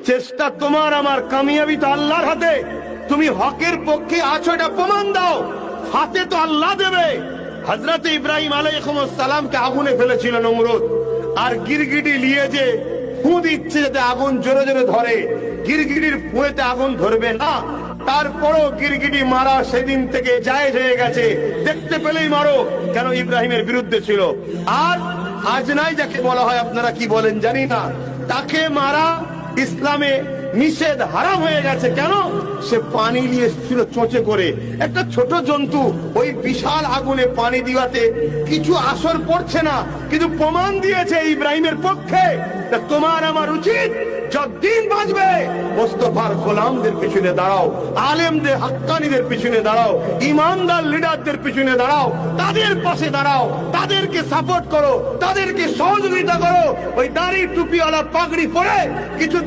চেষ্টা তোমার আমার, কামিয়াবি তো আল্লাহর হাতে। তুমি হকের পক্ষে আছো এটা প্রমাণ দাও, হাতে তো আল্লাহ দেবে। হযরত ইব্রাহিম আলাইহিস সালামকে আগুনে ফেলেছিল নমরুদ, আর গিরগিটি নিয়ে যে ফু দিচ্ছে যাতে আগুন জোরে জোরে ধরে, গিরগিটির ফুঁয়েতে আগুন ধরবে না। তারপরও গিরগিটি মারা সেদিন থেকে জায়েজ হয়ে গেছে, দেখতে পেলেই মারো, কেন ইব্রাহিমের বিরুদ্ধে ছিল। আর আজ নাই যাকে বলা হয়, আপনারা কি বলেন জানি না, তাকে মারা ইসলামে নিষেধ, হারাম হয়ে গেছে। কেন? সে পানি নিয়ে এসেছিল চোঁচে করে, একটা ছোট জন্তু ওই বিশাল আগুনে পানি দিওয়াতে কিছু আসর পড়ছে না, কিন্তু প্রমাণ দিয়েছে ইব্রাহিমের পক্ষে। তোমার আমার উচিত যতদিন বাঁচবে মুস্তাফার গোলামদের পিছনে দাঁড়াও, আলেমদের হাক্কানীদের পিছনে দাঁড়াও, ইমানদার লিডারদের পিছনে দাঁড়াও, তাদের পাশে দাঁড়াও, তাদেরকে সাপোর্ট করো, তাদেরকে সহযোগিতা করো। ওই দাড়ি টুপিওয়ালা পাগড়ি পরে কিছু